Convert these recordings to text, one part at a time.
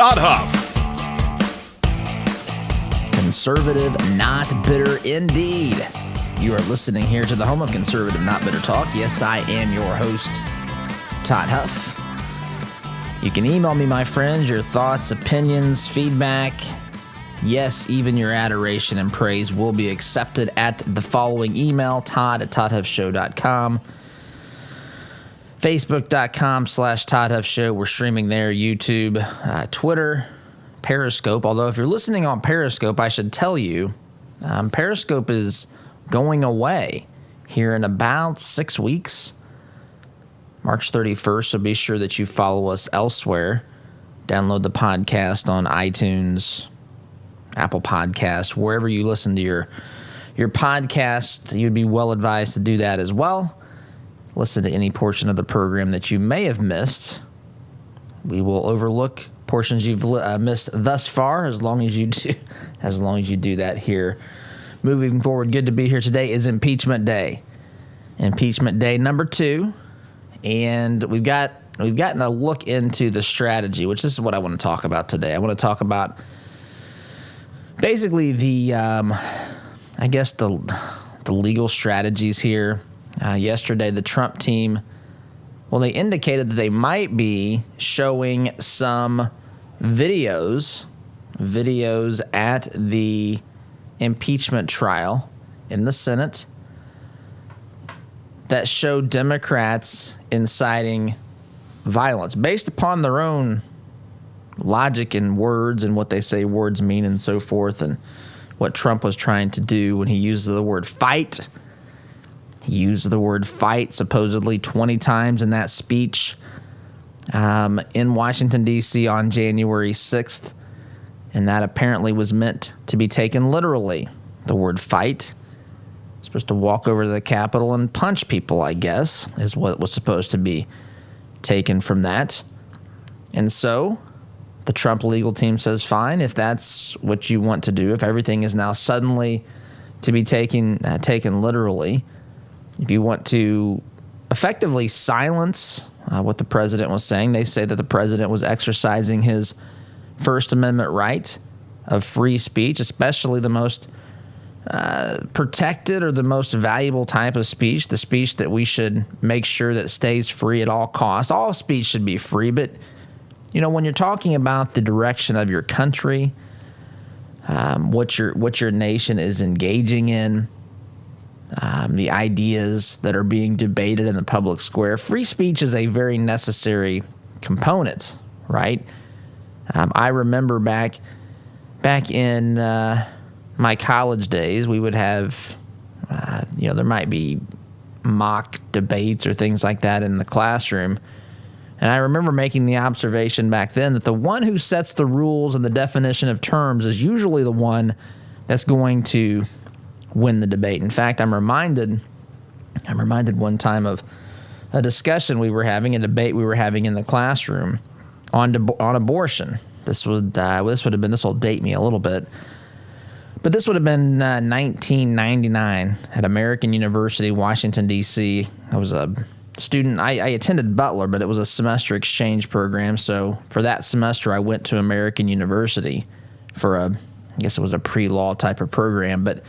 Todd Huff. Conservative, not bitter indeed. You are listening here to the home of Conservative, Not Bitter Talk. Yes, I am your host, Todd Huff. You can email me, my friends, your thoughts, opinions, feedback. Yes, even your adoration and praise will be accepted at the following email, todd@toddhuffshow.com. Facebook.com/ToddHuffShow. We're streaming there, YouTube, Twitter, Periscope. Although if you're listening on Periscope, I should tell you, Periscope is going away here in about 6 weeks, March 31st. So be sure that you follow us elsewhere. Download the podcast on iTunes, Apple Podcasts, wherever you listen to your podcast. You'd be well advised to do that as well. Listen to any portion of the program that you may have missed. We will overlook portions you've missed thus far, as long as you do that here. Moving forward, good to be here. Today is Impeachment Day. Impeachment Day number 2, and we've gotten a look into the strategy, which this is what I want to talk about today. I want to talk about basically the legal strategies here. Yesterday, the Trump team, they indicated that they might be showing some videos at the impeachment trial in the Senate that show Democrats inciting violence based upon their own logic and words and what they say words mean and so forth, and what Trump was trying to do when he used the word fight. He used the word fight supposedly 20 times in that speech in Washington, D.C. on January 6th, and that apparently was meant to be taken literally. The word fight. Supposed to walk over to the Capitol and punch people, I guess, is what was supposed to be taken from that. And so the Trump legal team says, fine, if that's what you want to do, if everything is now suddenly to be taken literally, if you want to effectively silence what the president was saying, they say that the president was exercising his First Amendment right of free speech, especially the most protected or the most valuable type of speech, the speech that we should make sure that stays free at all costs. All speech should be free, but when you're talking about the direction of your country, what your nation is engaging in, the ideas that are being debated in the public square, free speech is a very necessary component, right? I remember back in my college days, we would have, there might be mock debates or things like that in the classroom. And I remember making the observation back then that the one who sets the rules and the definition of terms is usually the one that's going to win the debate. In fact, I'm reminded one time of a discussion we were having, a debate we were having in the classroom on abortion. This will date me a little bit, but this would have been 1999 at American University, Washington, D.C. I was a student. I attended Butler, but it was a semester exchange program. So for that semester, I went to American University for I guess it was a pre-law type of program, but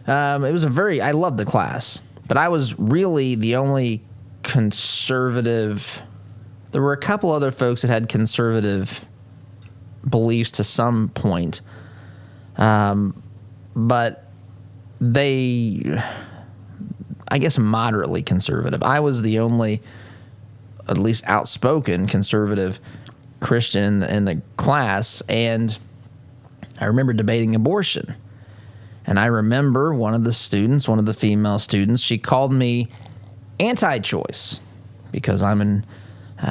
it was I loved the class, but I was really the only conservative. There were a couple other folks that had conservative beliefs to some point, but they, I guess, moderately conservative. I was the only, at least outspoken conservative Christian in the class, and I remember debating abortion. And I remember one of the female students, she called me anti-choice because I'm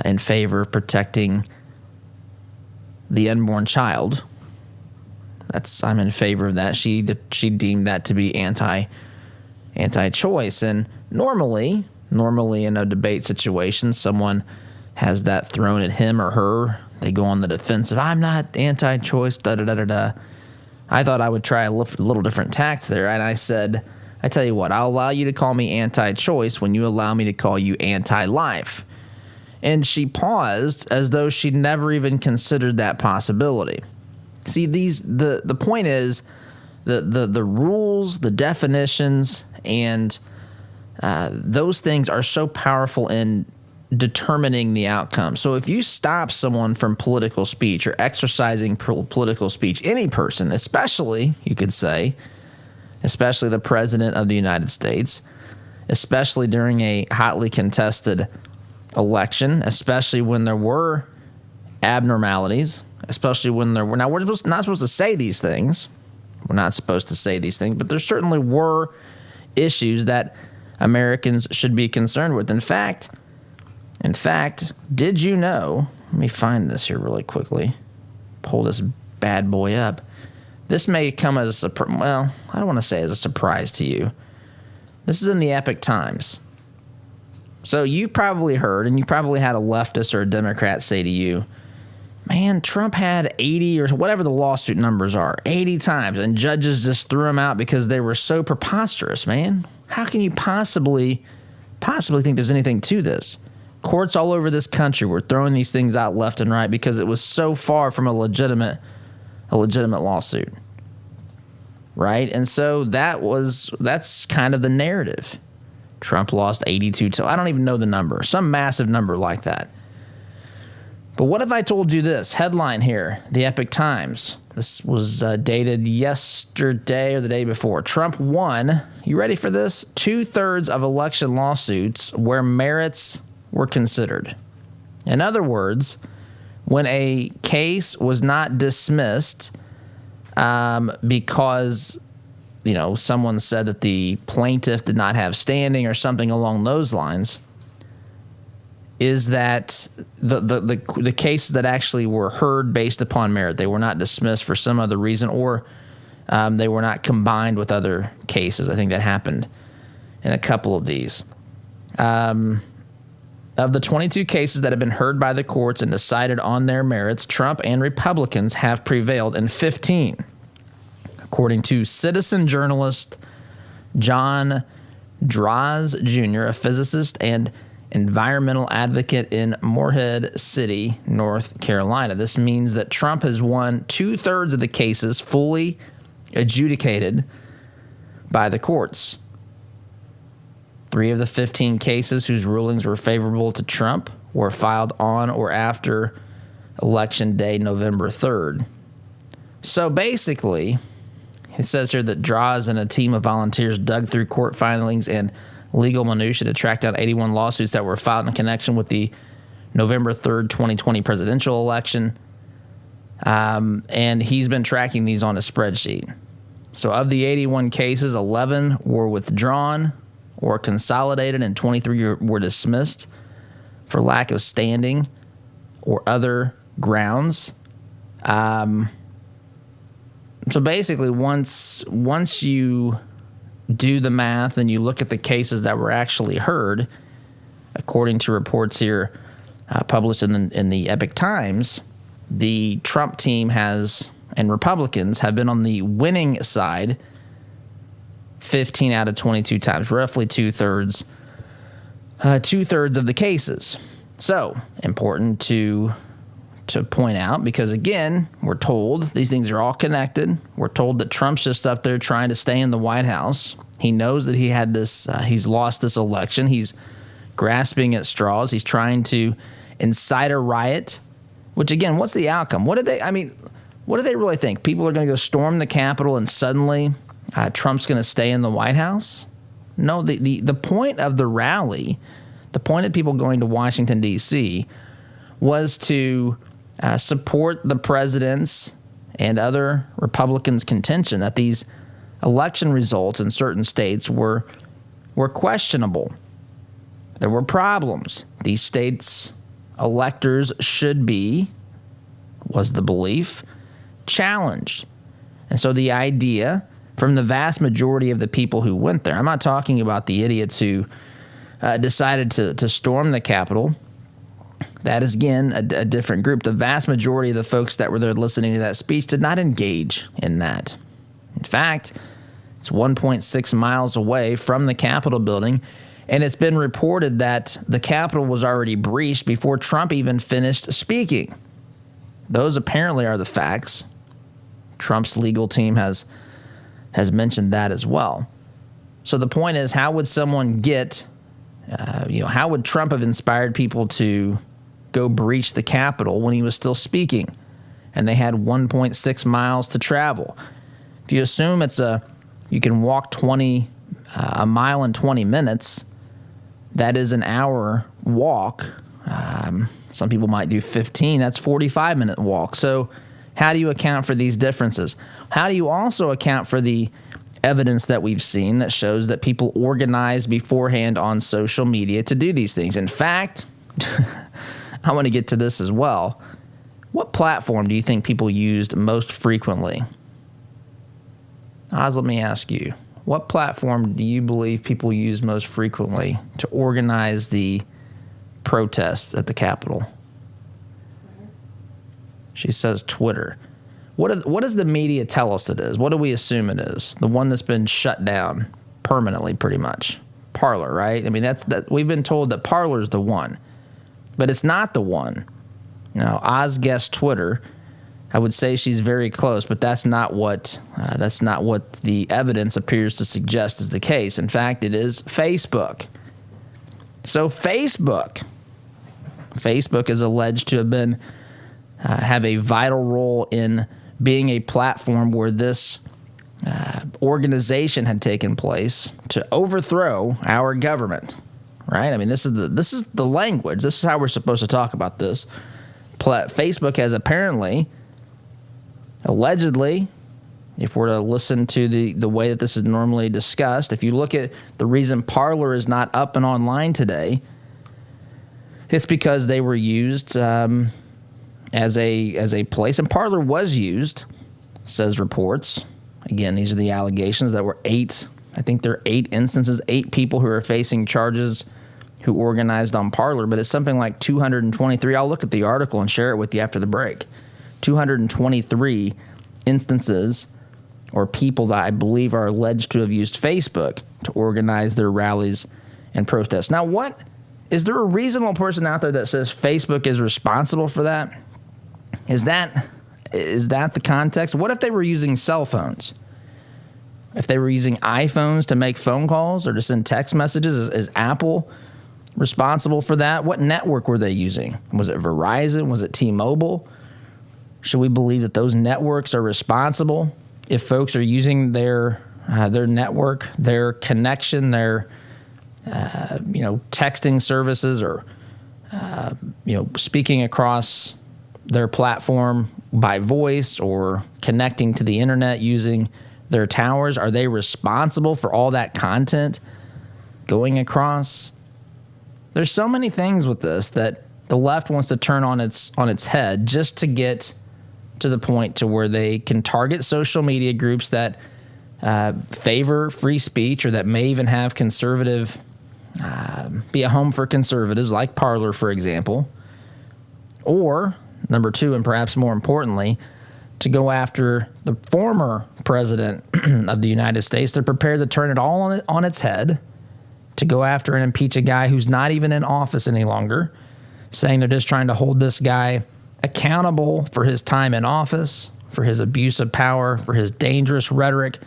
in favor of protecting the unborn child. I'm in favor of that. She deemed that to be anti-choice. And normally in a debate situation, someone has that thrown at him or her. They go on the defensive. I'm not anti-choice. Da da da da da. I thought I would try a little different tact there, and I said, I tell you what, I'll allow you to call me anti-choice when you allow me to call you anti-life. And she paused as though she'd never even considered that possibility. See, the point is the rules, the definitions, and those things are so powerful in determining the outcome. So if you stop someone from political speech or exercising political speech, any person, especially, you could say, especially the president of the United States, especially during a hotly contested election, especially when there were abnormalities, especially when there were, now we're not supposed to say these things. We're not supposed to say these things, but there certainly were issues that Americans should be concerned with. In fact, did you know, let me find this here really quickly, pull this bad boy up. This may come as a surprise, well, I don't want to say as a surprise to you. This is in the Epic Times. So you probably heard, and you probably had a leftist or a Democrat say to you, man, Trump had 80 or whatever the lawsuit numbers are, 80 times, and judges just threw them out because they were so preposterous, man. How can you possibly think there's anything to this? Courts all over this country were throwing these things out left and right because it was so far from a legitimate lawsuit, right? And so that's kind of the narrative. Trump lost 82 to, I don't even know the number, some massive number like that. But what if I told you this headline here, the Epic Times? This was dated yesterday or the day before. Trump won, you ready for this? 2/3 of election lawsuits where merits were considered. In other words, when a case was not dismissed because, someone said that the plaintiff did not have standing or something along those lines, is that the cases that actually were heard based upon merit, they were not dismissed for some other reason, or they were not combined with other cases. I think that happened in a couple of these. Of the 22 cases that have been heard by the courts and decided on their merits, Trump and Republicans have prevailed in 15, according to citizen journalist John Draws Jr., a physicist and environmental advocate in Morehead City, North Carolina. This means that Trump has won 2/3 of the cases fully adjudicated by the courts. 3 of the 15 cases whose rulings were favorable to Trump were filed on or after Election Day, November 3rd. So basically, it says here that Draws and a team of volunteers dug through court filings and legal minutia to track down 81 lawsuits that were filed in connection with the November 3rd, 2020 presidential election. And he's been tracking these on a spreadsheet. So of the 81 cases, 11 were withdrawn or consolidated, and 23 were dismissed for lack of standing or other grounds. So basically, once you do the math and you look at the cases that were actually heard, according to reports here published in the Epic Times, the Trump team and Republicans have been on the winning side 15 out of 22 times, roughly 2/3 of the cases. So important to point out, because again, we're told these things are all connected. We're told that Trump's just up there trying to stay in the White House. He knows that he's lost this election. He's grasping at straws. He's trying to incite a riot, which again, what's the outcome? What do they really think? People are going to go storm the Capitol and suddenly Trump's going to stay in the White House? No, the point of the rally, the point of people going to Washington, D.C., was to support the president's and other Republicans' contention that these election results in certain states were questionable. There were problems. These states' electors should be, was the belief, challenged. And so the idea from the vast majority of the people who went there, I'm not talking about the idiots who decided to storm the Capitol. That is, again, a different group. The vast majority of the folks that were there listening to that speech did not engage in that. In fact, it's 1.6 miles away from the Capitol building, And it's been reported that the Capitol was already breached before Trump even finished speaking. Those apparently are the facts. Trump's legal team has mentioned that as well. So the point is, how would someone get, how would Trump have inspired people to go breach the Capitol when he was still speaking and they had 1.6 miles to travel? If you assume you can walk a mile in 20 minutes, that is an hour walk. Some people might do 15. That's 45-minute walk. So how do you account for these differences? How do you also account for the evidence that we've seen that shows that people organize beforehand on social media to do these things? In fact, I want to get to this as well. What platform do you think people used most frequently? Oz, let me ask you. What platform do you believe people use most frequently to organize the protests at the Capitol? She says Twitter. What does the media tell us it is? What do we assume it is? The one that's been shut down permanently, pretty much. Parler, right? I mean, we've been told that Parler's the one, but it's not the one. Oz guessed Twitter. I would say she's very close, but that's not what the evidence appears to suggest is the case. In fact, it is Facebook. So Facebook is alleged to have have a vital role in being a platform where this organization had taken place to overthrow our government. Right? I mean, this is the language. This is how we're supposed to talk about this. Facebook has apparently, allegedly, if we're to listen to the way that this is normally discussed, if you look at the reason Parler is not up and online today, it's because they were used as a place, and Parler was used, says reports. Again, these are the allegations that were I think there are 8 instances, 8 people who are facing charges who organized on Parler, but it's something like 223. I'll look at the article and share it with you after the break. 223 instances or people that I believe are alleged to have used Facebook to organize their rallies and protests. Now, is there a reasonable person out there that says Facebook is responsible for that? Is that the context? What if they were using cell phones? If they were using iPhones to make phone calls or to send text messages, is Apple responsible for that? What network were they using? Was it Verizon? Was it T-Mobile? Should we believe that those networks are responsible if folks are using their network, their connection, their texting services, or speaking across their platform by voice or connecting to the internet using their towers? Are they responsible for all that content going across? There's so many things with this that the left wants to turn on its head just to get to the point to where they can target social media groups that favor free speech or that may even have conservative, be a home for conservatives like Parler, for example. Or, number 2, and perhaps more importantly, to go after the former president of the United States. They're prepared to turn it all on its head, to go after and impeach a guy who's not even in office any longer, saying they're just trying to hold this guy accountable for his time in office, for his abuse of power, for his dangerous rhetoric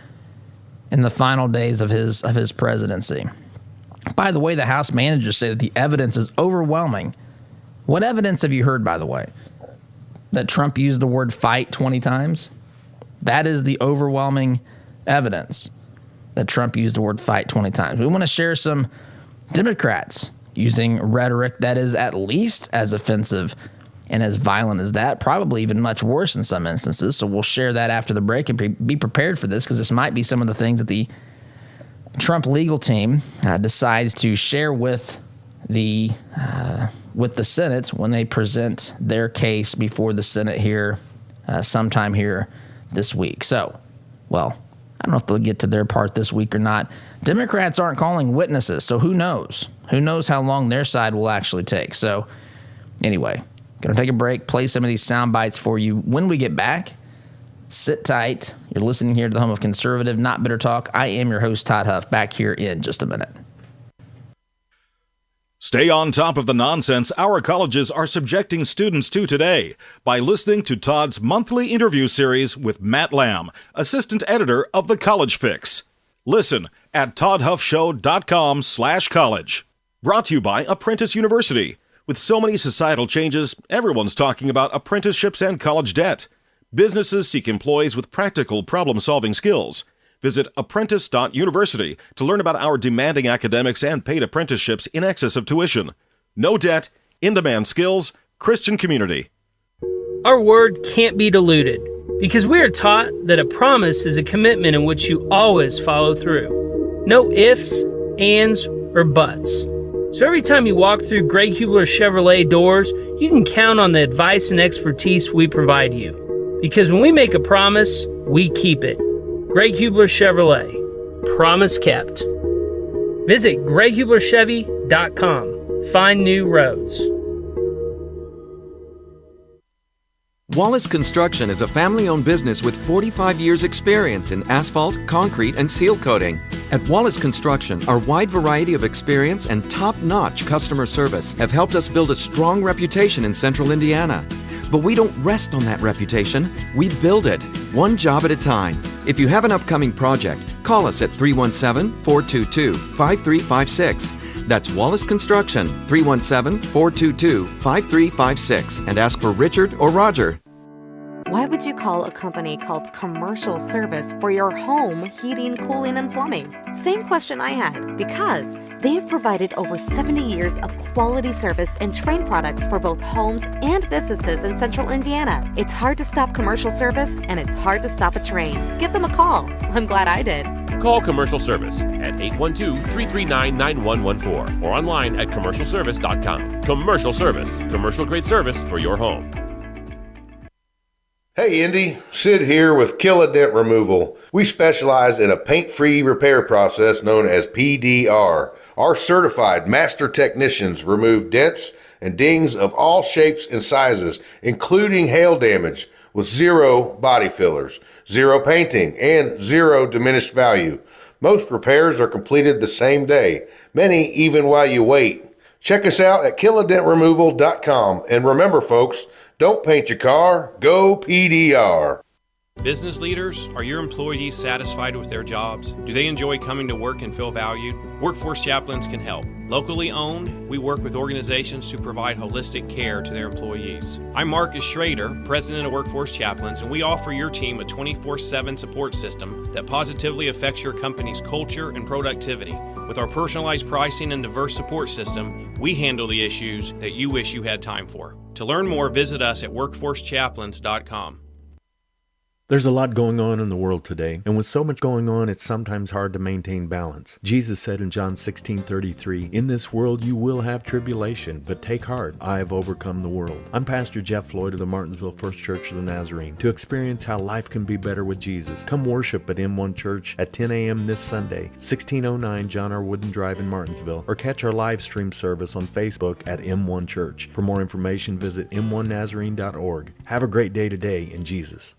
in the final days of his presidency. By the way, the House managers say that the evidence is overwhelming. What evidence have you heard, by the way? That Trump used the word fight 20 times? That is the overwhelming evidence that Trump used the word fight 20 times. We want to share some Democrats using rhetoric that is at least as offensive and as violent as that, probably even much worse in some instances. So we'll share that after the break and be prepared for this, because this might be some of the things that the Trump legal team decides to share with the Senate when they present their case before the Senate here sometime here this week. So, well, I don't know if they'll get to their part this week or not. Democrats aren't calling witnesses, so who knows? Who knows how long their side will actually take? So, anyway, going to take a break, play some of these sound bites for you. When we get back, sit tight. You're listening here to the home of conservative, not bitter talk. I am your host, Todd Huff, back here in just a minute. Stay on top of the nonsense our colleges are subjecting students to today by listening to Todd's monthly interview series with Matt Lamb, assistant editor of The College Fix. Listen at toddhuffshow.com/college. Brought to you by Apprentice University. With so many societal changes, everyone's talking about apprenticeships and college debt. Businesses seek employees with practical problem-solving skills. Visit apprentice.university to learn about our demanding academics and paid apprenticeships in excess of tuition. No debt, in-demand skills, Christian community. Our word can't be diluted because we are taught that a promise is a commitment in which you always follow through. No ifs, ands, or buts. So every time you walk through Greg Hubler Chevrolet doors, you can count on the advice and expertise we provide you. Because when we make a promise, we keep it. Greg Hubler Chevrolet. Promise kept. Visit GregHublerChevy.com. Find new roads. Wallace Construction is a family-owned business with 45 years' experience in asphalt, concrete, and seal coating. At Wallace Construction, our wide variety of experience and top-notch customer service have helped us build a strong reputation in Central Indiana. But we don't rest on that reputation. We build it, one job at a time. If you have an upcoming project, call us at 317-422-5356. That's Wallace Construction, 317-422-5356, and ask for Richard or Roger. Why would you call a company called Commercial Service for your home heating, cooling, and plumbing? Same question I had, because they have provided over 70 years of quality service and trained products for both homes and businesses in Central Indiana. It's hard to stop Commercial Service, and it's hard to stop a train. Give them a call. I'm glad I did. Call Commercial Service at 812-339-9114 or online at commercialservice.com. Commercial Service, commercial-grade service for your home. Hey Indy, Sid here with Kill a Dent Removal. We specialize in a paint-free repair process known as PDR. Our certified master technicians remove dents and dings of all shapes and sizes, including hail damage, with zero body fillers, zero painting, and zero diminished value. Most repairs are completed the same day, many even while you wait. Check us out at killadentremoval.com. And remember, folks, don't paint your car, go PDR. Business leaders, are your employees satisfied with their jobs? Do they enjoy coming to work and feel valued? Workforce Chaplains can help. Locally owned, we work with organizations to provide holistic care to their employees. I'm Marcus Schrader, President of Workforce Chaplains, and we offer your team a 24/7 support system that positively affects your company's culture and productivity. With our personalized pricing and diverse support system, we handle the issues that you wish you had time for. To learn more, visit us at workforcechaplains.com. There's a lot going on in the world today, and with so much going on, it's sometimes hard to maintain balance. Jesus said in John 16:33, "In this world you will have tribulation, but take heart, I have overcome the world." I'm Pastor Jeff Floyd of the Martinsville First Church of the Nazarene. To experience how life can be better with Jesus, come worship at M1 Church at 10 a.m. this Sunday, 1609 John R. Wooden Drive in Martinsville, or catch our live stream service on Facebook at M1 Church. For more information, visit m1nazarene.org. Have a great day today in Jesus.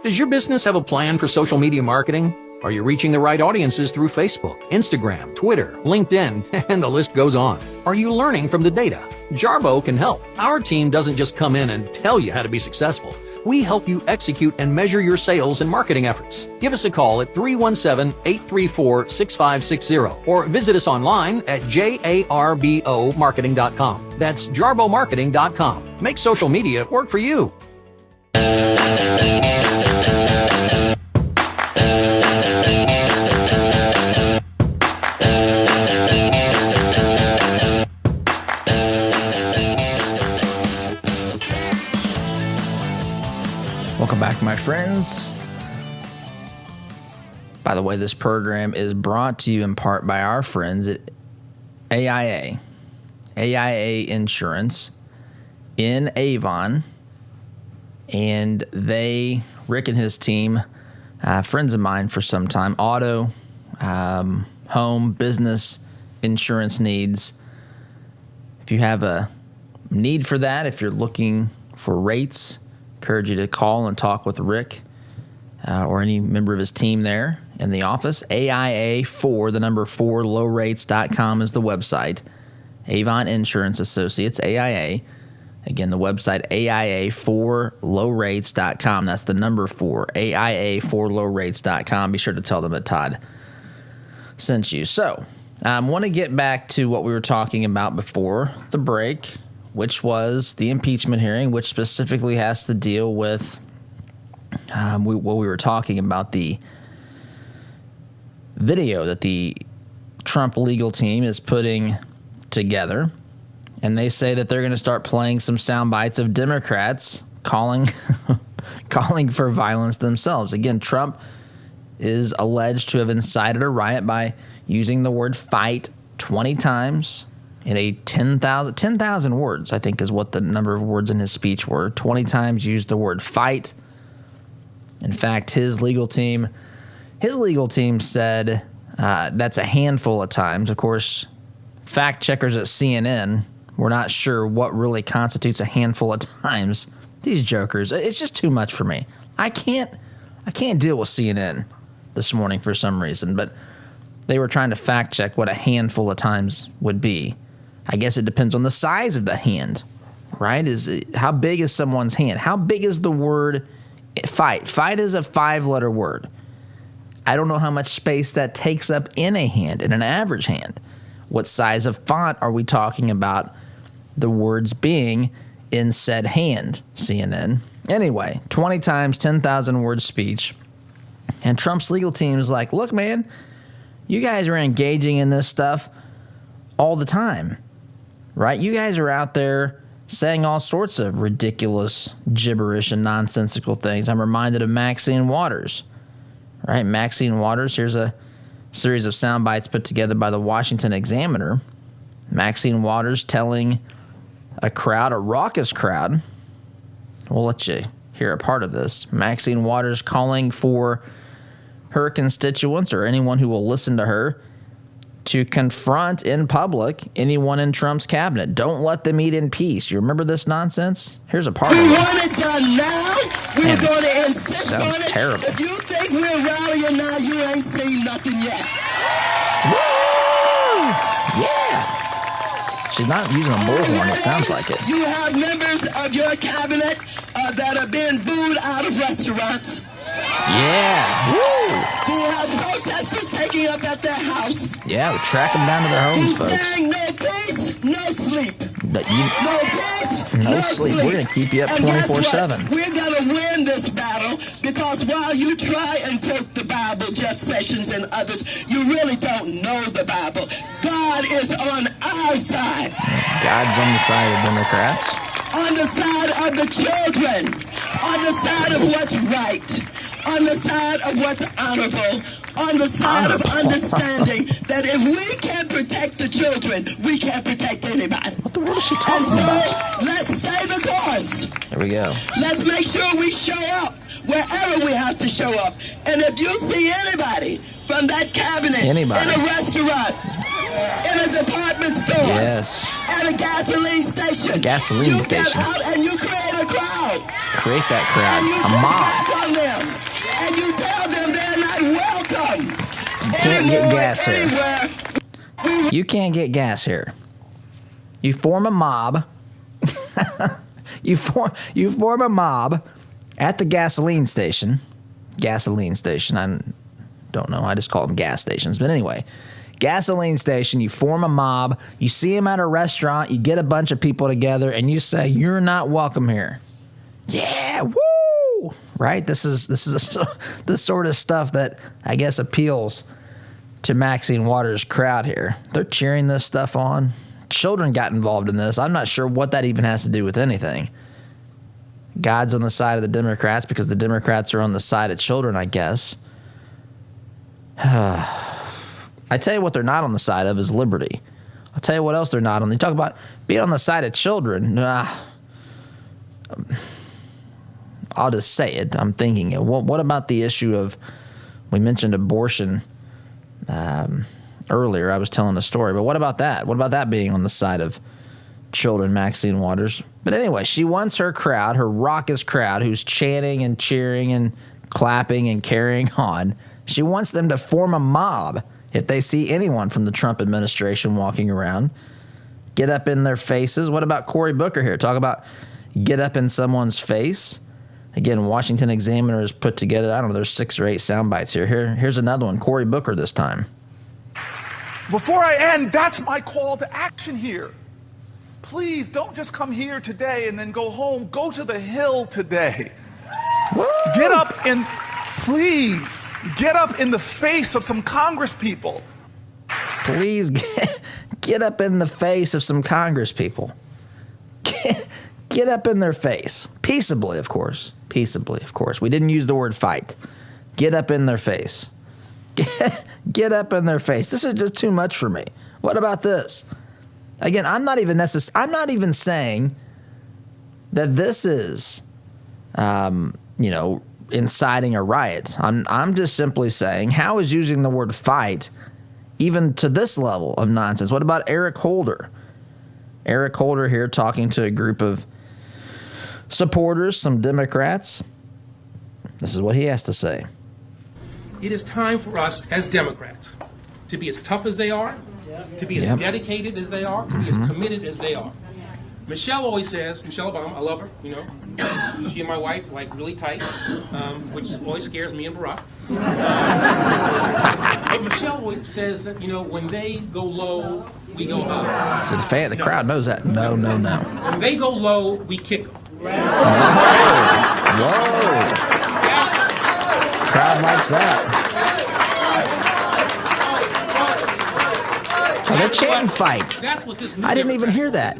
Does your business have a plan for social media marketing? Are you reaching the right audiences through Facebook, Instagram, Twitter, LinkedIn, and the list goes on? Are you learning from the data? Jarbo can help. Our team doesn't just come in and tell you how to be successful. We help you execute and measure your sales and marketing efforts. Give us a call at 317-834-6560 or visit us online at jarbomarketing.com. That's jarbomarketing.com. Make social media work for you. Welcome back, my friends. By the way, this program is brought to you in part by our friends at AIA Insurance in Avon. And Rick and his team, friends of mine for some time, auto, home, business, insurance needs. If you have a need for that, if you're looking for rates, encourage you to call and talk with Rick or any member of his team there in the office. AIA4, the number 4, lowrates.com is the website. Avon Insurance Associates, AIA. Again, the website, AIA4lowrates.com. That's the number 4, AIA4lowrates.com. Be sure to tell them that Todd sent you. So, I want to get back to what we were talking about before the break, which was the impeachment hearing, which specifically has to deal with what we were talking about, the video that the Trump legal team is putting together. And they say that they're going to start playing some sound bites of Democrats calling for violence themselves. Again, Trump is alleged to have incited a riot by using the word fight 20 times in a 10,000 words, I think is what the number of words in his speech were. 20 times used the word fight. In fact, his legal team said that's a handful of times. Of course, fact checkers at CNN, we're not sure what really constitutes a handful of times. These jokers, it's just too much for me. I can't deal with CNN this morning for some reason, but they were trying to fact check what a handful of times would be. I guess it depends on the size of the hand, right? How big is someone's hand? How big is the word fight? Fight is a 5-letter word. I don't know how much space that takes up in a hand, in an average hand. What size of font are we talking about the words being in said hand, CNN? Anyway, 20 times, 10,000 word speech. And Trump's legal team is like, look, man, you guys are engaging in this stuff all the time, right? You guys are out there saying all sorts of ridiculous, gibberish, and nonsensical things. I'm reminded of Maxine Waters, right? Maxine Waters, here's a series of sound bites put together by the Washington Examiner. Maxine Waters telling a raucous crowd, we'll let you hear a part of this. Maxine Waters calling for her constituents or anyone who will listen to her to confront in public anyone in Trump's cabinet. Don't let them eat in peace. You remember this nonsense? Here's a part of it. We want it done now. We're going to insist on it. Terrible. If you think we're rallying now, you ain't seen nothing yet. Woo! Yeah. She's not using a bullhorn. It sounds like it. You have members of your cabinet that are being booed out of restaurants. Yeah. Woo! Who have protesters taking up at their house. Yeah, we track them down to their homes, folks. Who's saying no peace, no sleep. No peace, no sleep. We're going to keep you up 24/7. We're going to win this battle because while you try and quote the Bible, Jeff Sessions and others, you really don't know the Bible. God is on our side. God's on the side of Democrats. On the side of the children. On the side of what's right. On the side of what's honorable. On the side of understanding that if we can't protect the children, we can't protect anybody. What the world is she talking about? Let's stay the course. There we go. Let's make sure we show up wherever we have to show up. And if you see anybody from that cabinet, in a restaurant, in a department store, at a gasoline station, you get out and you create a crowd. Create that crowd. And you a push mob. back on them. And you tell them they're not welcome. You can't get gas here. You can't get gas here. You form a mob. you form a mob at the gasoline station. Gasoline station. I don't know. I just call them gas stations. But anyway, gasoline station. You form a mob. You see them at a restaurant. You get a bunch of people together, and you say, "You're not welcome here." Yeah, woo! Right? This is the sort of stuff that I guess appeals to Maxine Waters' crowd here. They're cheering this stuff on. Children got involved in this. I'm not sure what that even has to do with anything. God's on the side of the Democrats because the Democrats are on the side of children, I guess. I tell you what they're not on the side of is liberty. I'll tell you what else they're not on. You talk about being on the side of children. I'll just say it. I'm thinking it. What about the issue of, we mentioned abortion earlier. I was telling a story, but what about that? What about that being on the side of children, Maxine Waters? But anyway, she wants her crowd, her raucous crowd, who's chanting and cheering and clapping and carrying on. She wants them to form a mob if they see anyone from the Trump administration walking around. Get up in their faces. What about Cory Booker here? Talk about get up in someone's face. Again, Washington Examiner has put together, I don't know, there's 6 or 8 sound bites here. Here's another one, Cory Booker this time. Before I end, that's my call to action here. Please don't just come here today and then go home. Go to the Hill today. Woo! Get up and please get up in the face of some Congress people. Please get up in the face of some Congress people. Get up in their face. Peaceably, of course. Peaceably, of course. We didn't use the word fight. Get up in their face. Get up in their face. This is just too much for me. What about this? Again, I'm not even saying that this is, inciting a riot. I'm just simply saying, how is using the word fight even to this level of nonsense? What about Eric Holder? Eric Holder here talking to a group of supporters, some Democrats. This is what he has to say. It is time for us as Democrats to be as tough as they are, to be as dedicated as they are, to be as committed as they are. Michelle always says, Michelle Obama, I love her, she and my wife like really tight, which always scares me and Barack. But Michelle always says that, when they go low, we go high. So the crowd knows that. No. When they go low, we kick them. Whoa. Crowd likes that. Oh, they're chanting fight. I didn't even hear that.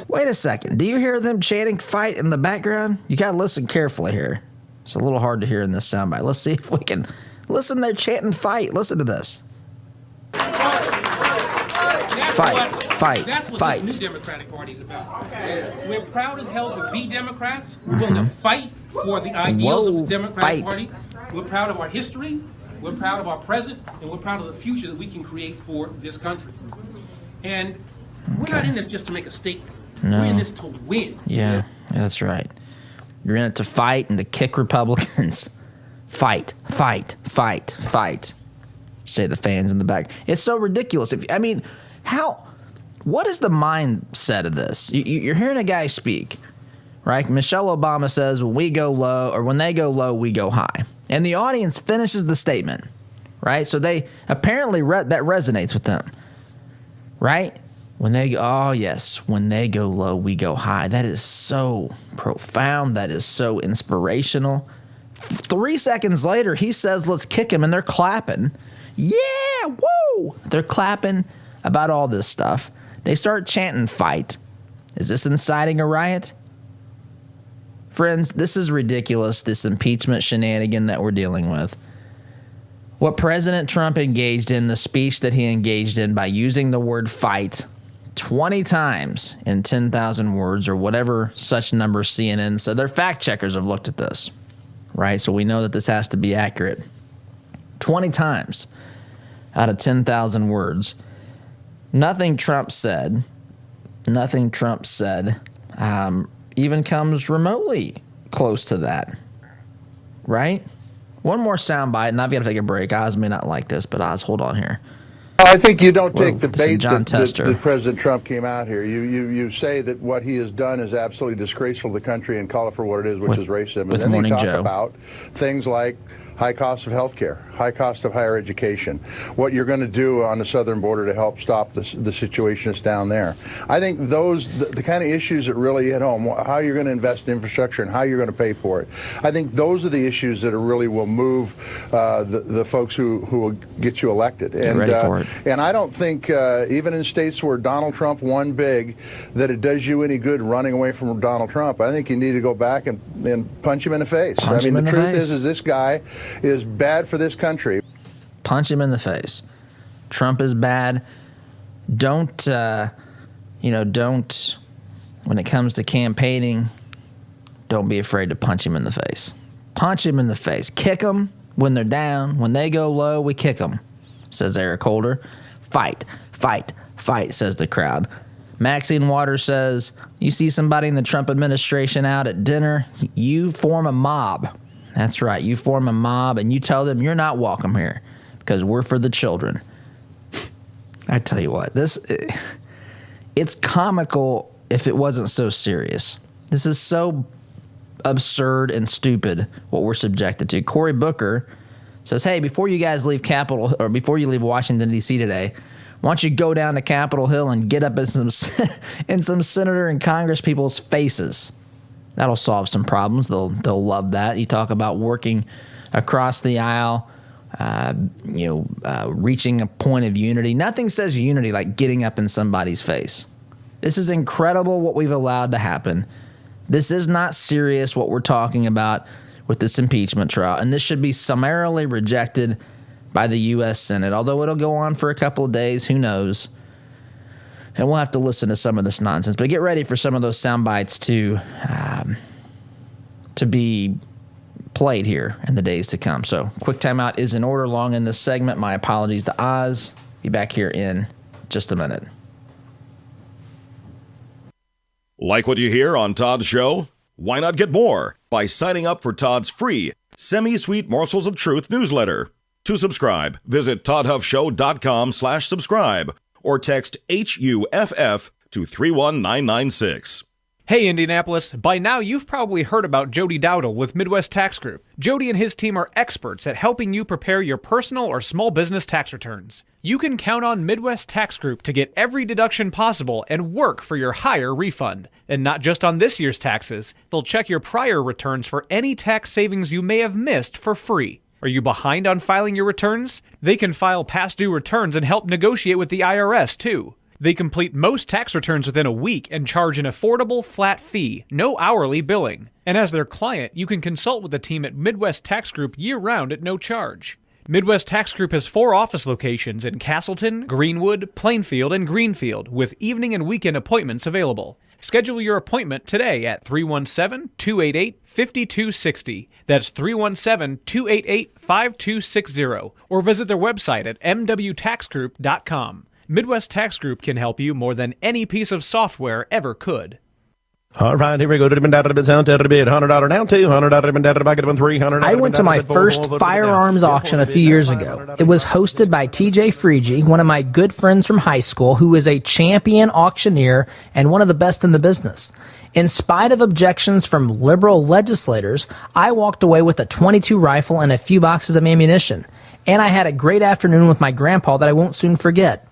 Wait a second. Do you hear them chanting fight in the background? You got to listen carefully here. It's a little hard to hear in this soundbite. Let's see if we can listen. They're chanting fight. Listen to this. Fight. That's what this new Democratic Party is about. We're proud as hell to be Democrats. We're willing to fight for the ideals of the Democratic Party. We're proud of our history. We're proud of our present, and we're proud of the future that we can create for this country. And we're not in this just to make a statement. No. We're in this to win. Yeah, that's right. You're in it to fight and to kick Republicans. Fight. Say the fans in the back. It's so ridiculous. What is the mindset of this? You're hearing a guy speak, right? Michelle Obama says, when they go low, we go high. And the audience finishes the statement, right? So they apparently that resonates with them, right? When they go low, we go high. That is so profound. That is so inspirational. 3 seconds later, he says, let's kick him, and they're clapping. Yeah, woo! They're clapping about all this stuff. They start chanting fight. Is this inciting a riot? Friends, this is ridiculous, this impeachment shenanigan that we're dealing with. What President Trump engaged in, the speech that he engaged in by using the word fight 20 times in 10,000 words or whatever such number CNN said. Their fact checkers have looked at this, right? So we know that this has to be accurate. 20 times out of 10,000 words. Nothing Trump said even comes remotely close to that, right? One more soundbite, and I've got to take a break. Oz may not like this, but Oz, hold on here. I think you don't take the bait that President Trump came out here. You say that what he has done is absolutely disgraceful to the country and call it for what it is, which is racism. And then they talk about things like high cost of health care, high cost of higher education, what you're going to do on the southern border to help stop the situation that's down there. I think the kind of issues that really hit home, how you're going to invest in infrastructure and how you're going to pay for it. I think those are the issues that really will move the folks who will get you elected. And, ready for it. And I don't think, even in states where Donald Trump won big, that it does you any good running away from Donald Trump. I think you need to go back and punch him in the face. The truth is this guy is bad for this country. Punch him in the face. Trump is bad. Don't, when it comes to campaigning, don't be afraid to punch him in the face. Punch him in the face. Kick them when they're down. When they go low, we kick them, says Eric Holder. Fight, says the crowd. Maxine Waters says, you see somebody in the Trump administration out at dinner, you form a mob. That's right. You form a mob and you tell them you're not welcome here because we're for the children. I tell you what, it's comical if it wasn't so serious. This is so absurd and stupid what we're subjected to. Cory Booker says, hey, before you guys leave before you leave Washington, D.C. today, why don't you go down to Capitol Hill and get up in some senator and Congress people's faces? That'll solve some problems. They'll love that. You talk about working across the aisle, reaching a point of unity. Nothing says unity like getting up in somebody's face. This is incredible what we've allowed to happen. This is not serious what we're talking about with this impeachment trial, and this should be summarily rejected by the U.S. Senate, although it'll go on for a couple of days. Who knows? And we'll have to listen to some of this nonsense. But get ready for some of those sound bites to be played here in the days to come. So quick timeout is in order long in this segment. My apologies to Oz. Be back here in just a minute. Like what you hear on Todd's show? Why not get more by signing up for Todd's free Semi-Sweet Morsels of Truth newsletter. To subscribe, visit toddhuffshow.com/subscribe or text HUFF to 31996. Hey Indianapolis, by now you've probably heard about Jody Dowdle with Midwest Tax Group. Jody and his team are experts at helping you prepare your personal or small business tax returns. You can count on Midwest Tax Group to get every deduction possible and work for your higher refund. And not just on this year's taxes, they'll check your prior returns for any tax savings you may have missed for free. Are you behind on filing your returns? They can file past due returns and help negotiate with the IRS too. They complete most tax returns within a week and charge an affordable flat fee, no hourly billing. And as their client, you can consult with the team at Midwest Tax Group year-round at no charge. Midwest Tax Group has 4 office locations in Castleton, Greenwood, Plainfield, and Greenfield, with evening and weekend appointments available. Schedule your appointment today at 317-288-5260. That's 317-288-5260. Or visit their website at mwtaxgroup.com. Midwest Tax Group can help you more than any piece of software ever could. All right, here we go. $100 down, $200 down, $200 back at $300. I went to my first firearms auction a few years ago. It was hosted by TJ Freege, one of my good friends from high school, who is a champion auctioneer and one of the best in the business. In spite of objections from liberal legislators, I walked away with a .22 rifle and a few boxes of ammunition. And I had a great afternoon with my grandpa that I won't soon forget.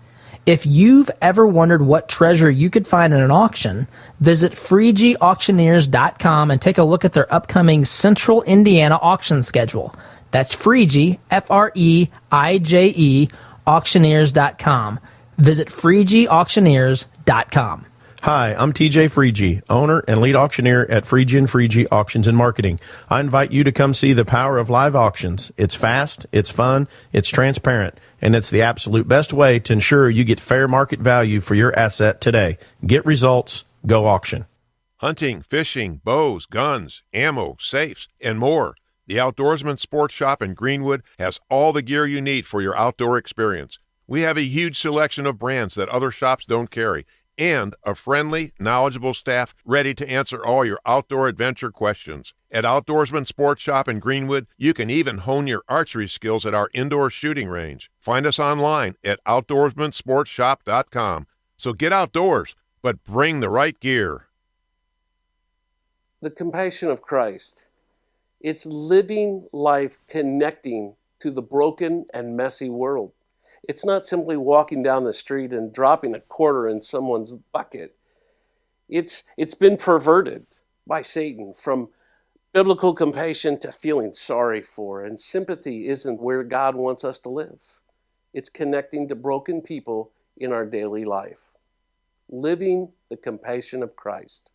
If you've ever wondered what treasure you could find in an auction, visit FreegeAuctioneers.com and take a look at their upcoming Central Indiana auction schedule. That's Freege, F-R-E-I-J-E, auctioneers.com. Visit FreegeAuctioneers.com. Hi, I'm TJ Freege, owner and lead auctioneer at Freege & Freege Auctions and Marketing. I invite you to come see the power of live auctions. It's fast, it's fun, it's transparent, and it's the absolute best way to ensure you get fair market value for your asset today. Get results, go auction. Hunting, fishing, bows, guns, ammo, safes, and more. The Outdoorsman Sports Shop in Greenwood has all the gear you need for your outdoor experience. We have a huge selection of brands that other shops don't carry, and a friendly, knowledgeable staff ready to answer all your outdoor adventure questions. At Outdoorsman Sports Shop in Greenwood, you can even hone your archery skills at our indoor shooting range. Find us online at outdoorsmansportshop.com. So get outdoors, but bring the right gear. The compassion of Christ. It's living life connecting to the broken and messy world. It's not simply walking down the street and dropping a quarter in someone's bucket. It's been perverted by Satan from biblical compassion to feeling sorry for, and sympathy isn't where God wants us to live. It's connecting to broken people in our daily life. Living the compassion of Christ.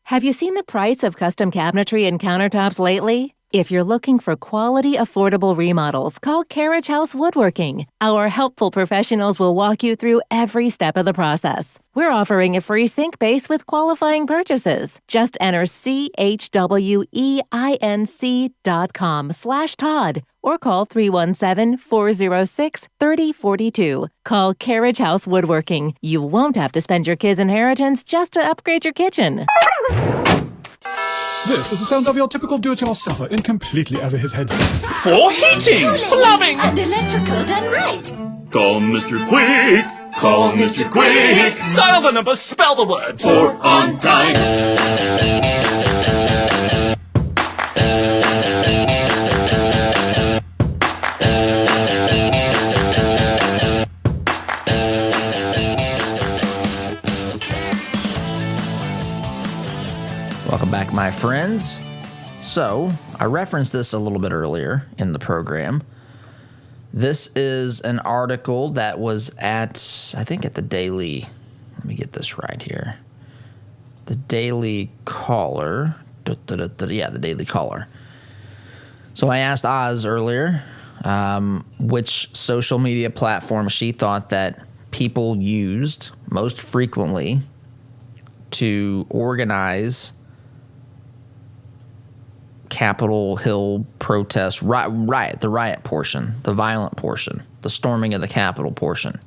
Have you seen the price of custom cabinetry and countertops lately? If you're looking for quality, affordable remodels, call Carriage House Woodworking. Our helpful professionals will walk you through every step of the process. We're offering a free sink base with qualifying purchases. Just enter CHWEINC.com/Todd or call 317-406-3042. Call Carriage House Woodworking. You won't have to spend your kids' inheritance just to upgrade your kitchen. This is the sound of your typical do-it-yourselfer in completely over his head. For heating, plumbing, and electrical done right. Call Mr. Quick. Call Mr. Quick. Dial the number, spell the words. For on time. Welcome back, my friends. So, I referenced this a little bit earlier in the program. This is an article that was at, I think at the Daily, let me get this right here. The Daily Caller. Yeah, the Daily Caller. So I asked Oz earlier which social media platform she thought that people used most frequently to organize Capitol Hill protest, riot, the riot portion, the violent portion, the storming of the Capitol portion.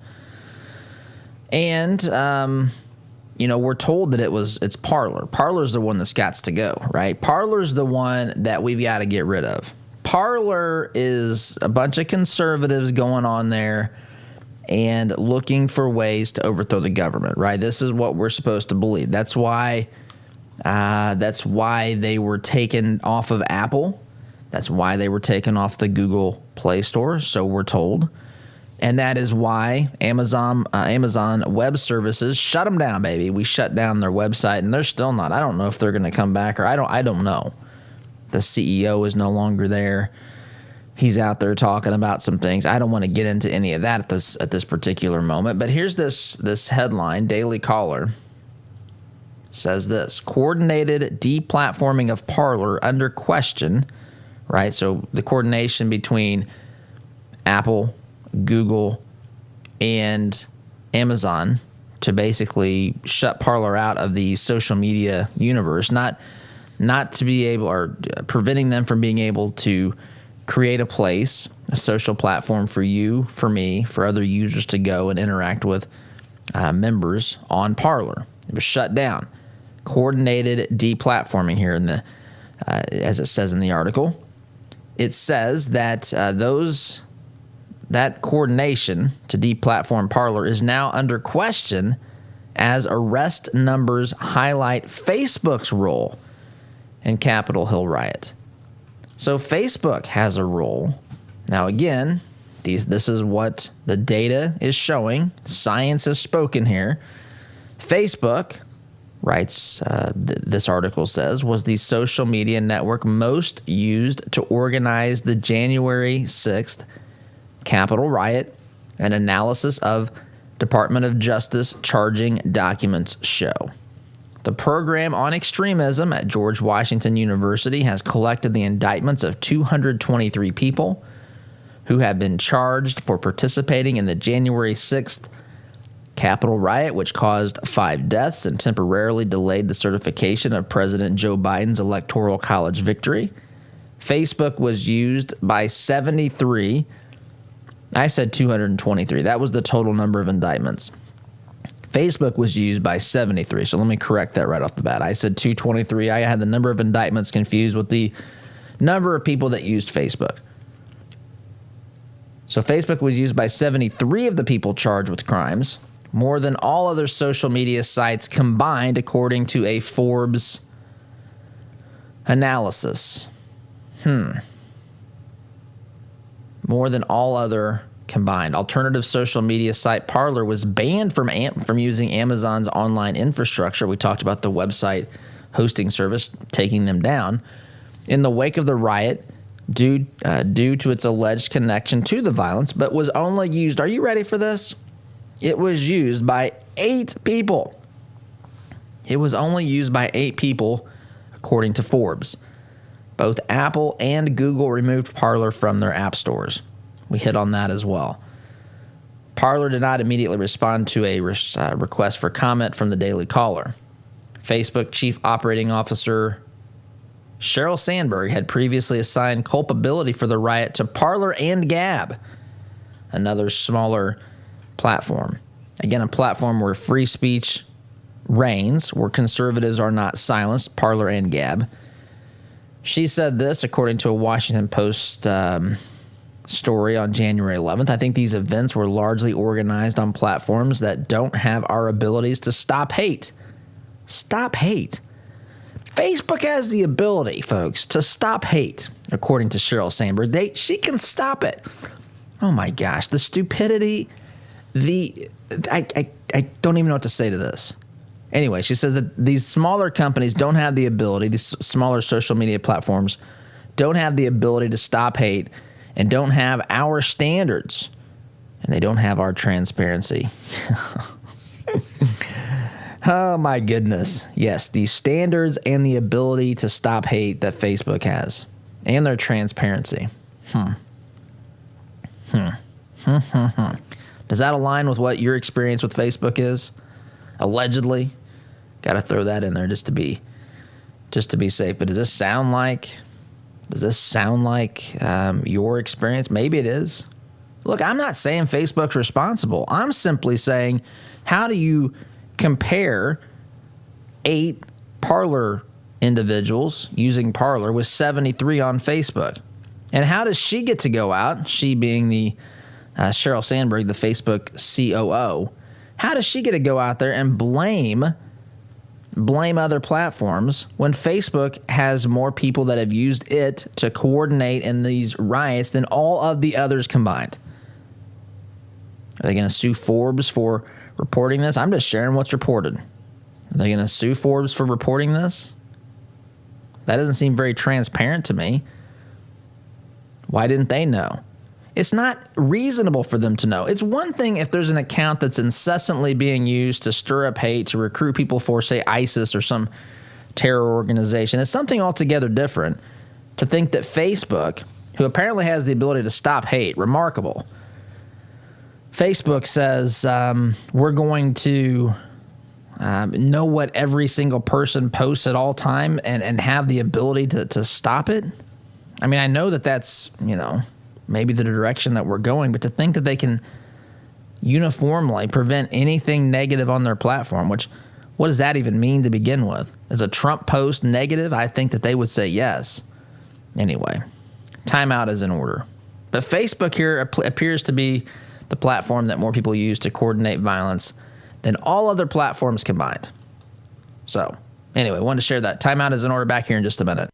And, we're told that it's Parler. Parler's the one that's got to go, right? Parler's the one that we've got to get rid of. Parler is a bunch of conservatives going on there and looking for ways to overthrow the government, right? This is what we're supposed to believe. That's why they were taken off of Apple. That's why they were taken off the Google Play Store, so we're told. And that is why Amazon Web Services shut them down, baby. We shut down their website, and they're still not. I don't know if they're going to come back, or I don't know. The CEO is no longer there. He's out there talking about some things. I don't want to get into any of that at this particular moment. But here's this headline, Daily Caller. Says this: coordinated deplatforming of Parler under question, right? So the coordination between Apple, Google, and Amazon to basically shut Parler out of the social media universe, not to be able, or preventing them from being able to create a place, a social platform for you, for me, for other users to go and interact with members on Parler. It was shut down. Coordinated deplatforming here in the, as it says in the article. It says that that coordination to deplatform Parler is now under question as arrest numbers highlight Facebook's role in Capitol Hill riot. So Facebook has a role. Now again, this is what the data is showing. Science has spoken here. Facebook, writes, this article says, was the social media network most used to organize the January 6th Capitol riot. An analysis of Department of Justice charging documents show. The program on extremism at George Washington University has collected the indictments of 223 people who have been charged for participating in the January 6th Capitol riot, which caused 5 deaths and temporarily delayed the certification of President Joe Biden's Electoral College victory. Facebook was used by 73. I said 223. That was the total number of indictments. Facebook was used by 73. So let me correct that right off the bat. I said 223. I had the number of indictments confused with the number of people that used Facebook. So Facebook was used by 73 of the people charged with crimes, more than all other social media sites combined, according to a Forbes analysis. More than all other combined. Alternative social media site Parler was banned from using Amazon's online infrastructure. We talked about the website hosting service taking them down in the wake of the riot due to its alleged connection to the violence, but was only used, are you ready for this? It was used by 8 people. It was only used by 8 people, according to Forbes. Both Apple and Google removed Parler from their app stores. We hit on that as well. Parler did not immediately respond to a request for comment from the Daily Caller. Facebook Chief Operating Officer Sheryl Sandberg had previously assigned culpability for the riot to Parler and Gab, another smaller platform. Again, a platform where free speech reigns, where conservatives are not silenced, Parler and Gab. She said this according to a Washington Post story on January 11th. I think these events were largely organized on platforms that don't have our abilities to stop hate. Stop hate. Facebook has the ability, folks, to stop hate, according to Sheryl Sandberg. She can stop it. Oh my gosh, the stupidity, I don't even know what to say to this. Anyway, she says that these smaller companies don't have the ability, these smaller social media platforms don't have the ability to stop hate and don't have our standards, and they don't have our transparency. Oh my goodness. Yes, the standards and the ability to stop hate that Facebook has, and their transparency. Does that align with what your experience with Facebook is? Allegedly. Got to throw that in there just to be safe. But does this sound like your experience? Maybe it is. Look, I'm not saying Facebook's responsible. I'm simply saying, how do you compare 8 Parler individuals using Parler with 73 on Facebook? And how does she get to go out, she being the Sheryl Sandberg, the Facebook COO, how does she get to go out there and blame other platforms when Facebook has more people that have used it to coordinate in these riots than all of the others combined? Are they going to sue Forbes for reporting this? I'm just sharing what's reported. Are they going to sue Forbes for reporting this? That doesn't seem very transparent to me. Why didn't they know? It's not reasonable for them to know. It's one thing if there's an account that's incessantly being used to stir up hate, to recruit people for, say, ISIS or some terror organization. It's something altogether different to think that Facebook, who apparently has the ability to stop hate, remarkable. Facebook says we're going to know what every single person posts at all time and have the ability to stop it. I mean, I know that that's, maybe the direction that we're going, but to think that they can uniformly prevent anything negative on their platform, what does that even mean to begin with? Is a Trump post negative? I think that they would say yes. Anyway, timeout is in order. But Facebook here appears to be the platform that more people use to coordinate violence than all other platforms combined. So, anyway, wanted to share that. Timeout is in order. Back here in just a minute.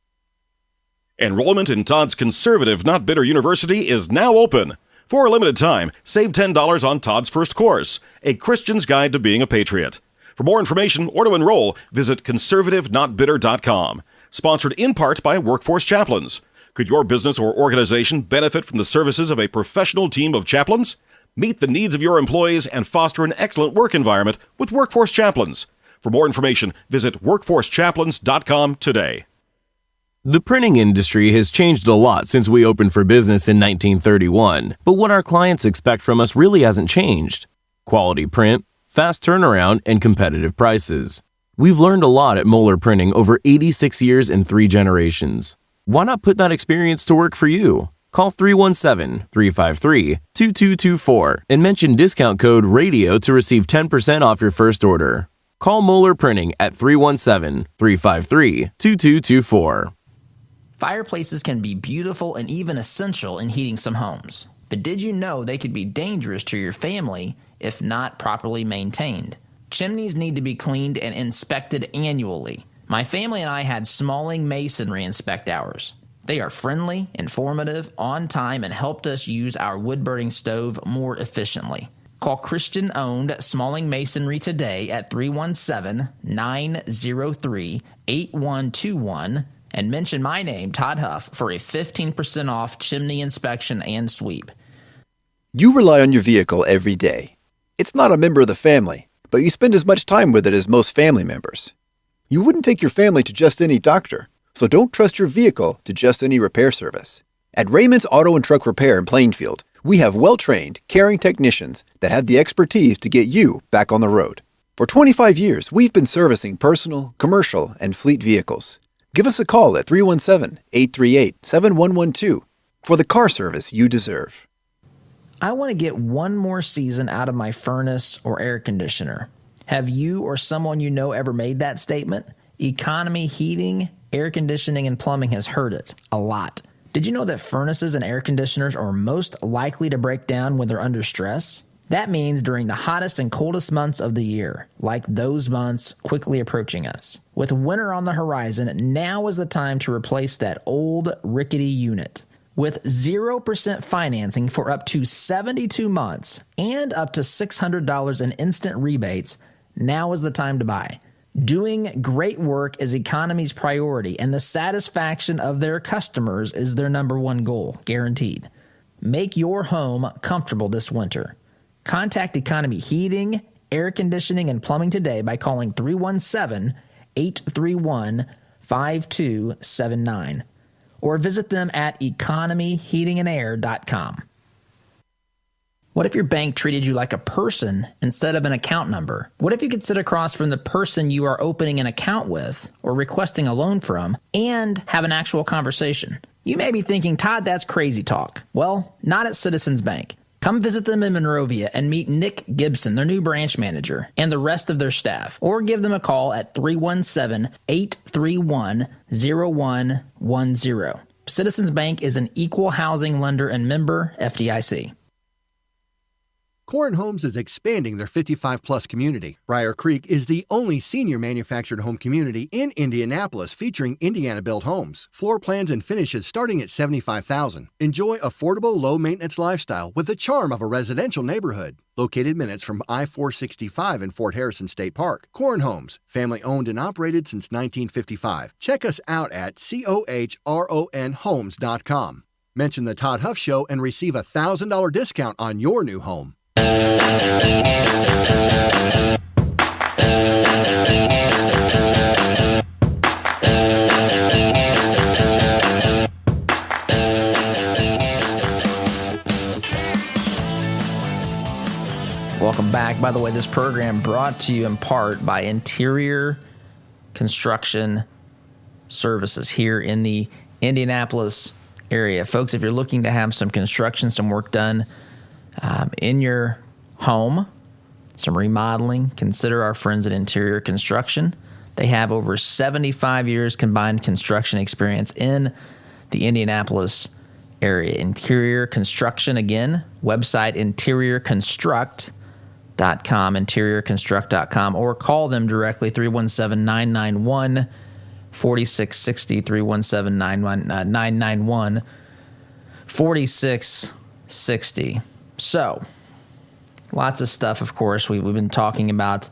Enrollment in Todd's conservative, not bitter university is now open. For a limited time, save $10 on Todd's first course, A Christian's Guide to Being a Patriot. For more information or to enroll, visit conservativenotbitter.com. Sponsored in part by Workforce Chaplains. Could your business or organization benefit from the services of a professional team of chaplains? Meet the needs of your employees and foster an excellent work environment with Workforce Chaplains. For more information, visit workforcechaplains.com today. The printing industry has changed a lot since we opened for business in 1931, but what our clients expect from us really hasn't changed. Quality print, fast turnaround, and competitive prices. We've learned a lot at Moeller Printing over 86 years and 3 generations. Why not put that experience to work for you? Call 317-353-2224 and mention discount code RADIO to receive 10% off your first order. Call Moeller Printing at 317-353-2224. Fireplaces can be beautiful and even essential in heating some homes. But did you know they could be dangerous to your family if not properly maintained? Chimneys need to be cleaned and inspected annually. My family and I had Smalling Masonry inspect ours. They are friendly, informative, on time, and helped us use our wood-burning stove more efficiently. Call Christian-owned Smalling Masonry today at 317-903-8121 and mention my name, Todd Huff, for a 15% off chimney inspection and sweep. You rely on your vehicle every day. It's not a member of the family, but you spend as much time with it as most family members. You wouldn't take your family to just any doctor, so don't trust your vehicle to just any repair service. At Raymond's Auto and Truck Repair in Plainfield, we have well-trained, caring technicians that have the expertise to get you back on the road. For 25 years, we've been servicing personal, commercial, and fleet vehicles. Give us a call at 317-838-7112 for the car service you deserve. I want to get one more season out of my furnace or air conditioner. Have you or someone you know ever made that statement? Economy Heating Air conditioning and plumbing has heard it a lot. Did you know that furnaces and air conditioners are most likely to break down when they're under stress? That means during the hottest and coldest months of the year, like those months quickly approaching us. With winter on the horizon, now is the time to replace that old rickety unit. With 0% financing for up to 72 months and up to $600 in instant rebates, now is the time to buy. Doing great work is Economy's priority, and the satisfaction of their customers is their number one goal, guaranteed. Make your home comfortable this winter. Contact Economy Heating, Air Conditioning, and Plumbing today by calling 317-831-5279 or visit them at economyheatingandair.com. What if your bank treated you like a person instead of an account number? What if you could sit across from the person you are opening an account with or requesting a loan from and have an actual conversation? You may be thinking, Todd, that's crazy talk. Well, not at Citizens Bank. Come visit them in Monrovia and meet Nick Gibson, their new branch manager, and the rest of their staff. Or give them a call at 317-831-0110. Citizens Bank is an equal housing lender and member FDIC. Corin Homes is expanding their 55-plus community. Briar Creek is the only senior manufactured home community in Indianapolis featuring Indiana-built homes. Floor plans and finishes starting at $75,000. Enjoy affordable, low-maintenance lifestyle with the charm of a residential neighborhood. Located minutes from I-465 in Fort Harrison State Park. Corin Homes, family-owned and operated since 1955. Check us out at COHRONhomes.com. Mention the Todd Huff Show and receive a $1,000 discount on your new home. Welcome back. By the way, this program brought to you in part by Interior Construction Services here in the Indianapolis area. Folks, if you're looking to have some construction, some work done in your home, some remodeling, consider our friends at Interior Construction. They have over 75 years combined construction experience in the Indianapolis area. Interior Construction, again, website interiorconstruct.com, interiorconstruct.com, or call them directly, 317-991-4660, 317-991-4660. So, lots of stuff, of course. We've been talking about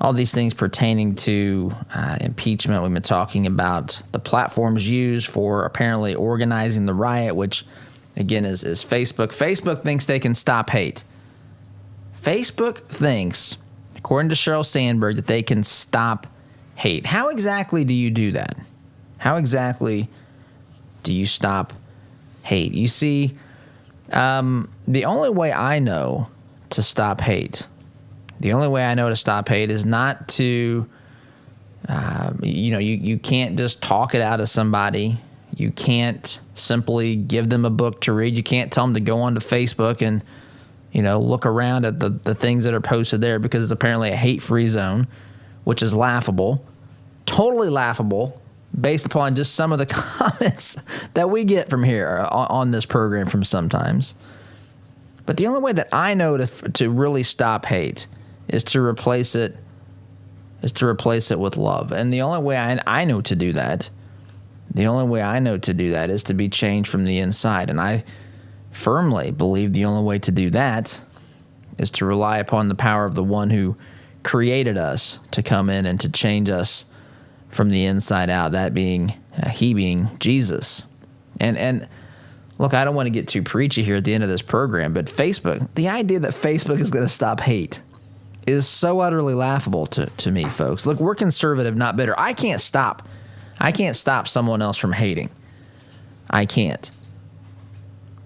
all these things pertaining to impeachment. We've been talking about the platforms used for apparently organizing the riot, which, again, is Facebook. Facebook thinks they can stop hate. Facebook thinks, according to Sheryl Sandberg, that they can stop hate. How exactly do you do that? How exactly do you stop hate? You see, the only way I know to stop hate, is not to, you can't just talk it out of somebody. You can't simply give them a book to read. You can't tell them to go onto Facebook and, look around at the things that are posted there, because it's apparently a hate-free zone, which is laughable, totally laughable, based upon just some of the comments that we get from here on this program from sometimes. But the only way that I know to really stop hate is to replace it with love. And the only way I know to do that, is to be changed from the inside. And I firmly believe the only way to do that is to rely upon the power of the one who created us to come in and to change us from the inside out, that being he being Jesus. And look, I don't want to get too preachy here at the end of this program, but Facebook, the idea that Facebook is going to stop hate is so utterly laughable to me, folks. Look, we're conservative, not bitter. I can't stop someone else from hating. I can't.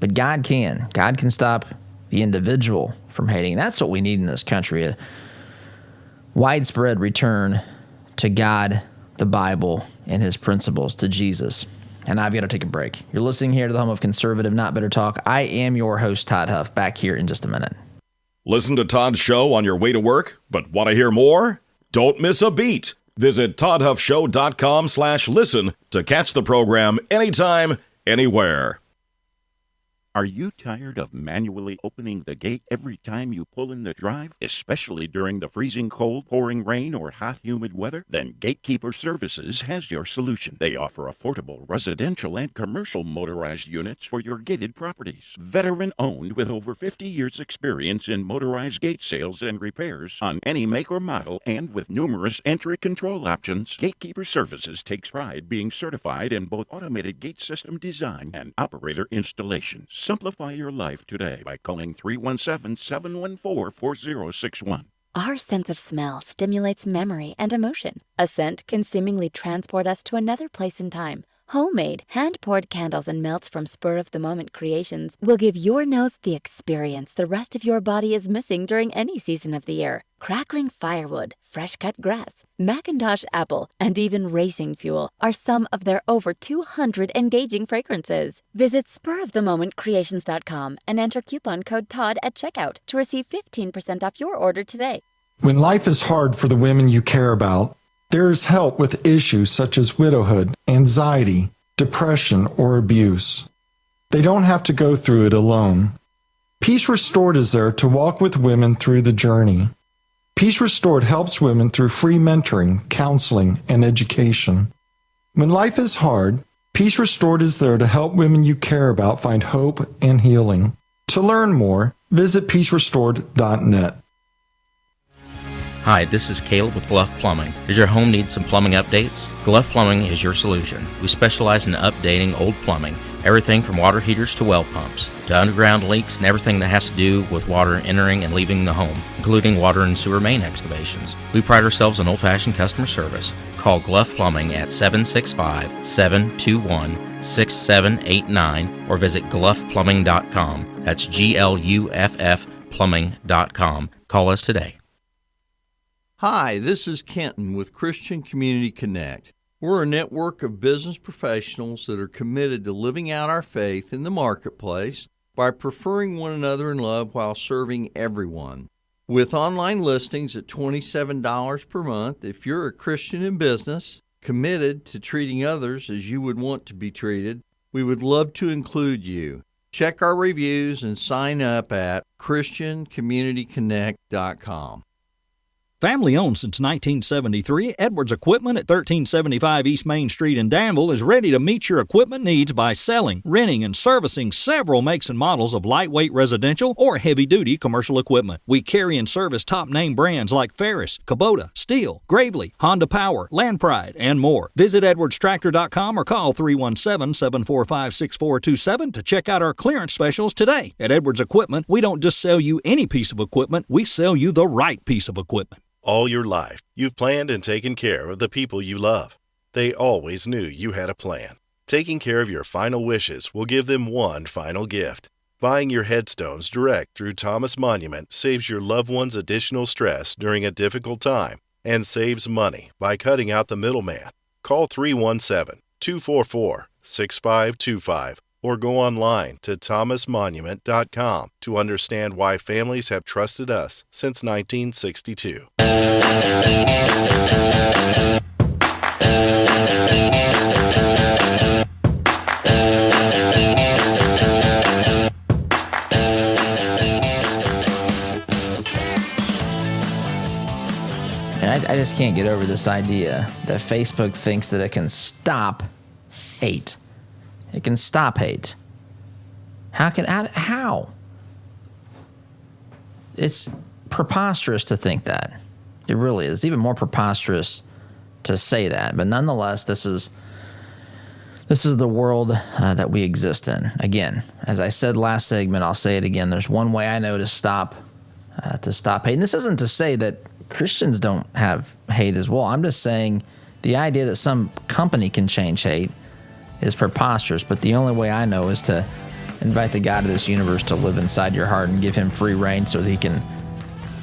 But God can. God can stop the individual from hating. That's what we need in this country, a widespread return to God, the Bible, and his principles, to Jesus. And I've got to take a break. You're listening here to the home of conservative, not bitter talk. I am your host, Todd Huff, back here in just a minute. Listen to Todd's show on your way to work, but want to hear more? Don't miss a beat. Visit toddhuffshow.com/listen to catch the program anytime, anywhere. Are you tired of manually opening the gate every time you pull in the drive, especially during the freezing cold, pouring rain, or hot, humid weather? Then Gatekeeper Services has your solution. They offer affordable residential and commercial motorized units for your gated properties. Veteran-owned with over 50 years' experience in motorized gate sales and repairs on any make or model, and with numerous entry control options, Gatekeeper Services takes pride being certified in both automated gate system design and operator installation. Simplify your life today by calling 317-714-4061. Our sense of smell stimulates memory and emotion. A scent can seemingly transport us to another place in time. Homemade, hand-poured candles and melts from spur-of-the-moment creations will give your nose the experience the rest of your body is missing during any season of the year. Crackling firewood, fresh-cut grass, Macintosh apple, and even racing fuel are some of their over 200 engaging fragrances. Visit spurofthemomentcreations.com and enter coupon code TODD at checkout to receive 15% off your order today. When life is hard for the women you care about, there is help with issues such as widowhood, anxiety, depression, or abuse. They don't have to go through it alone. Peace Restored is there to walk with women through the journey. Peace Restored helps women through free mentoring, counseling, and education. When life is hard, Peace Restored is there to help women you care about find hope and healing. To learn more, visit peacerestored.net. Hi, this is Caleb with Gluff Plumbing. Does your home need some plumbing updates? Gluff Plumbing is your solution. We specialize in updating old plumbing, everything from water heaters to well pumps, to underground leaks and everything that has to do with water entering and leaving the home, including water and sewer main excavations. We pride ourselves on old-fashioned customer service. Call Gluff Plumbing at 765-721-6789 or visit gluffplumbing.com. That's GLUFF plumbing.com. Call us today. Hi, this is Kenton with Christian Community Connect. We're a network of business professionals that are committed to living out our faith in the marketplace by preferring one another in love while serving everyone. With online listings at $27 per month, if you're a Christian in business, committed to treating others as you would want to be treated, we would love to include you. Check our reviews and sign up at ChristianCommunityConnect.com. Family owned since 1973, Edwards Equipment at 1375 East Main Street in Danville is ready to meet your equipment needs by selling, renting, and servicing several makes and models of lightweight residential or heavy-duty commercial equipment. We carry and service top-name brands like Ferris, Kubota, Steel, Gravely, Honda Power, Land Pride, and more. Visit edwardstractor.com or call 317-745-6427 to check out our clearance specials today. At Edwards Equipment, we don't just sell you any piece of equipment, we sell you the right piece of equipment. All your life, you've planned and taken care of the people you love. They always knew you had a plan. Taking care of your final wishes will give them one final gift. Buying your headstones direct through Thomas Monument saves your loved ones additional stress during a difficult time and saves money by cutting out the middleman. Call 317-244-6525 or go online to thomasmonument.com to understand why families have trusted us since 1962. I just can't get over this idea that Facebook thinks that it can stop hate. It can stop hate. How? It's preposterous to think that. It really is. It's even more preposterous to say that. But nonetheless, this is the world that we exist in. Again, as I said last segment, I'll say it again. There's one way I know to stop hate. And this isn't to say that Christians don't have hate as well. I'm just saying the idea that some company can change hate is preposterous, but the only way I know is to invite the God of this universe to live inside your heart and give him free reign so that he can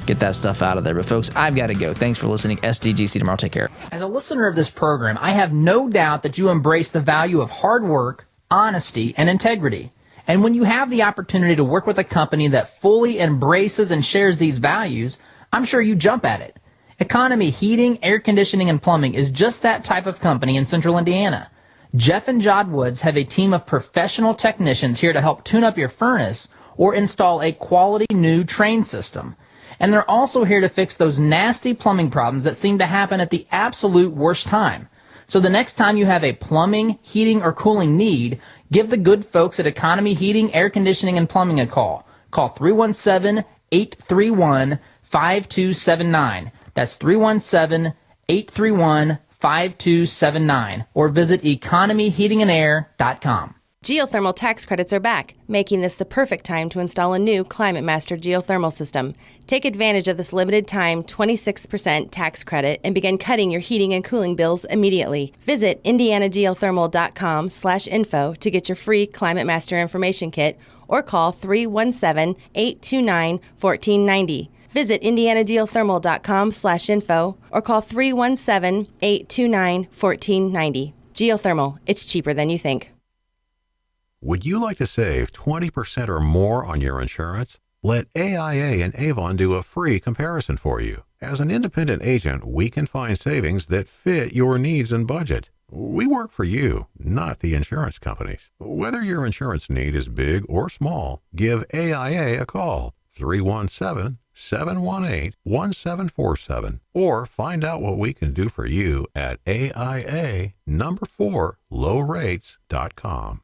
get that stuff out of there. But folks, I've got to go. Thanks for listening. SDGC tomorrow. Take care. As a listener of this program, I have no doubt that you embrace the value of hard work, honesty, and integrity. And when you have the opportunity to work with a company that fully embraces and shares these values, I'm sure you jump at it. Economy Heating, Air Conditioning, and Plumbing is just that type of company in central Indiana. Jeff and Jod Woods have a team of professional technicians here to help tune up your furnace or install a quality new train system. And they're also here to fix those nasty plumbing problems that seem to happen at the absolute worst time. So the next time you have a plumbing, heating, or cooling need, give the good folks at Economy Heating, Air Conditioning, and Plumbing a call. Call 317-831-5279. That's 317-831-5279. Or visit economyheatingandair.com. Geothermal tax credits are back, making this the perfect time to install a new Climate Master geothermal system. Take advantage of this limited time 26% tax credit and begin cutting your heating and cooling bills immediately. Visit indianageothermal.com/info to get your free Climate Master information kit or call 317-829-1490. Visit indianageothermal.com/info or call 317-829-1490. Geothermal, it's cheaper than you think. Would you like to save 20% or more on your insurance? Let AIA and Avon do a free comparison for you. As an independent agent, we can find savings that fit your needs and budget. We work for you, not the insurance companies. Whether your insurance need is big or small, give AIA a call, 317-718-1747, or find out what we can do for you at AIA4lowrates.com.